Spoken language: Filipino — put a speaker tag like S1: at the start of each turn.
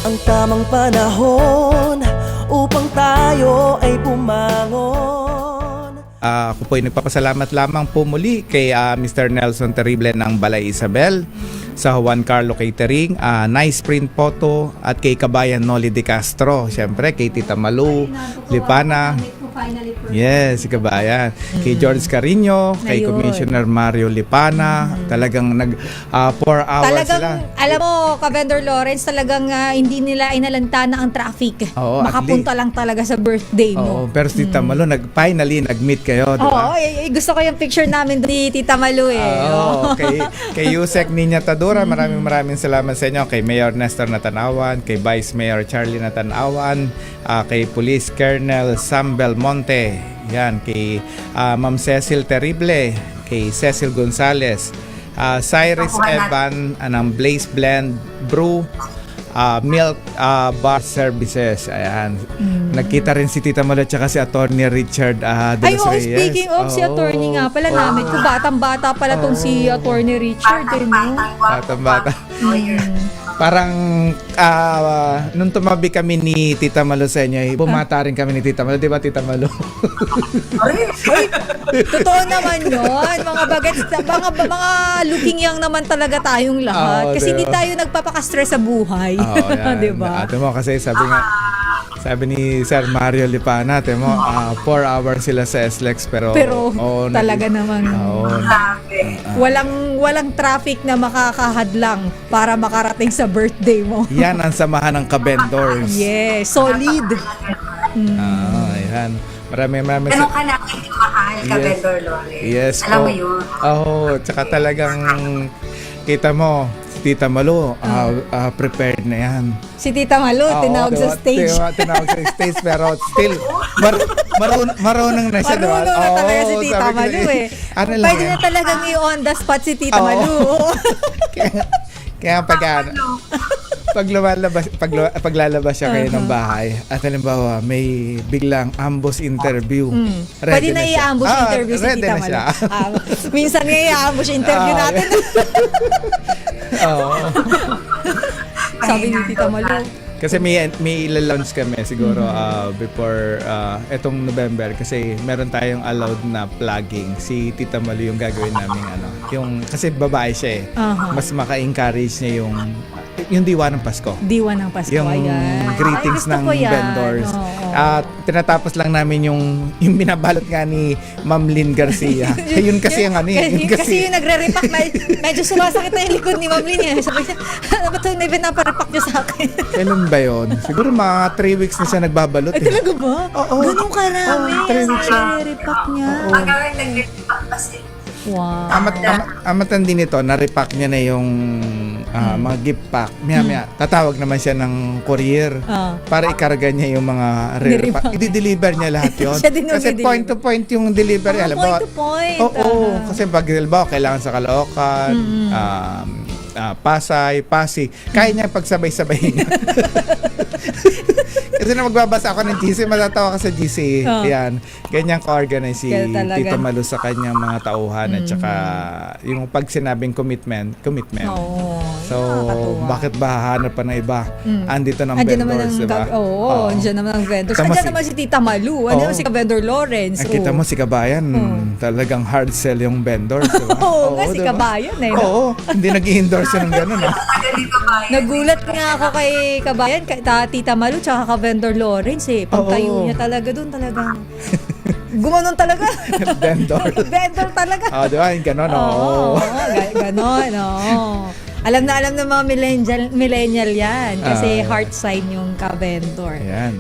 S1: ang tamang panahon upang tayo ay bumangon.
S2: Ako po ay nagpapasalamat lamang po muli kay Mr. Nelson Terrible ng Balay Isabel, sa Juan Carlo Catering, Nice Print Photo, at kay Kabayan Noli de Castro. Siyempre kay Tita Malu Lipana. Yes, si Kabayan. Kay George Carino, kay
S3: Ayun.
S2: Commissioner Mario Lipana. Talagang 4 hours
S3: Talagang,
S2: sila.
S3: alam mo, Ka-Vendor Lawrence, talagang hindi nila inalanta na ang traffic.
S2: Oo, at
S3: Makapunta lang talaga sa birthday mo.
S2: Oo, pero si Tita Malu, finally nag-meet kayo, di ba?
S3: Oo, gusto ko yung picture namin ni Tita Malu eh.
S2: Oo, kay Yusek Niña Tadura, maraming salamat sa inyo. Kay Mayor Nestor Natanawan, kay Vice Mayor Charlie Natanawan, kay Police Colonel Sam Belmonte, yan, kay Ma'am Cecil Terrible, kay Cecil Gonzales, Cyrus Evan ng Blaze Blend Brew, Milk Bar Services. Ayan. Nagkita rin si Tita Malu at saka si Attorney Richard de
S3: Ay,
S2: los
S3: oo,
S2: Reyes.
S3: speaking of si attorney nga pala namin, kung batang-bata pala tong si Attorney Richard, eh, no?
S2: Batang-bata. Parang nung tumabi kami ni Tita Malu sa inyo, bumata rin kami ni Tita Malu. Di ba, Tita Malu?
S3: Totoo naman yun. Mga bagets, mga looking young naman talaga tayong lahat.
S2: Oo,
S3: Kasi hindi
S2: diba?
S3: tayo nagpapaka-stress sa buhay.
S2: Oo, yan.
S3: Diba?
S2: Ate mo, kasi sabi ni Sir Mario Lipana, ate mo, 4 hours sila sa SLEX, pero
S3: Talaga naman. Walang traffic na makakahadlang para makarating sa birthday mo.
S2: yan ang samahan ng ka-vendors.
S3: Yes, solid.
S2: Ayan. Maraming
S4: Ganun ka namin mahal, Ka-Vendor Lawrence.
S2: Yes
S4: Alam mo
S2: po.
S4: yun.
S2: Tsaka talagang kita mo, si Tita Malu, prepared na yan.
S3: Si Tita Malu, tinawag
S2: diba?
S3: sa stage.
S2: Tinawag sa stage, pero still, marunong na siya.
S3: Marunong na talaga si Tita
S2: sabi ko,
S3: Malu eh.
S2: Ano lang
S3: Pwede
S2: yan?
S3: na talagang i-on the spot si Tita
S2: Oo.
S3: Malu.
S2: Kaya paglalabas siya kayo ng bahay at halimbawa may biglang ambush interview.
S3: Pwede na
S2: siya.
S3: i-ambush interview si
S2: ready
S3: Tita
S2: na
S3: Malu.
S2: siya.
S3: Minsan nga i-ambush interview natin.
S2: Oo.
S3: Sabi ni Tita Malu.
S2: Kasi may ila-launch kami siguro before etong November, kasi meron tayong allowed na plugging. Si Tita Malu yung gagawin namin yung kasi babae siya eh. Mas maka-encourage niya yung diwa ng Pasko.
S3: Diwa ng Pasko,
S2: Yung
S3: ayan.
S2: greetings
S3: Ay, gusto
S2: ng
S3: ko yan.
S2: vendors.
S3: Oo.
S2: At tinatapos lang namin yung binabalot nga ni Ma'am Lynn Garcia. Yun kasi yung yun
S3: kasi yung nagre-repack, medyo sumasakit na yung likod ni Ma'am Lynn. Sabi niya, ano ba ito yung pinaparepack niyo sa akin?
S2: Kailan ba yun? Siguro mga 3 weeks na siya nagbabalot.
S3: Ay, talaga ba?
S2: Oo.
S3: Ganun karami.
S2: Oo, 3 weeks
S3: Ang nagre-repack niya.
S4: Ang gawin nag-repack kasi.
S3: Wow.
S2: Amatan din ito, na-repack niya na yung mga gift pack. Maya, tatawag naman siya ng courier para ikarga niya yung mga
S3: Ni-repack.
S2: i-deliver niya lahat yun.
S3: Siya din yung
S2: Kasi
S3: di-deliver.
S2: point to point yung delivery.
S3: Point to point.
S2: Oo, kasi pag halimbawa kailangan sa Caloocan, Pasay, Pasig, kaya niya pagsabay-sabay niya. Kasi na magbabasa ako ng GC, matatawa ka sa GC. Yan. Ganyan ka-organize si Tita Malu sa kanyang mga tauhan at saka yung pag sinabing commitment.
S3: Oo.
S2: So, bakit ba hahanap pa ng iba? Andito ng
S3: Andiyan naman
S2: vendors,
S3: ang
S2: diba?
S3: andiyan naman ang vendors.
S2: Kita mo
S3: Andiyan naman si Tita Malu. Andiyan naman si Ka-Vendor Lawrence.
S2: Kita mo si Kabayan, talagang hard sell yung vendors, diba?
S3: Oo, nga si
S2: diba?
S3: Kabayan eh.
S2: Oo, hindi nag-i-endorse ng gano'n.
S3: Nagulat nga ako kay Kabayan, kay Tita Malu, tsaka Ka-Vendor Lawrence eh. Pagtayo niya talaga doon, talagang gumanon talaga.
S2: Vendor.
S3: Vendor talaga.
S2: Diba? Yung gano'n,
S3: Ganon, oo. Alam na mga millennial yan. Kasi heart sign yung Ka-Vendor.
S2: Ayan.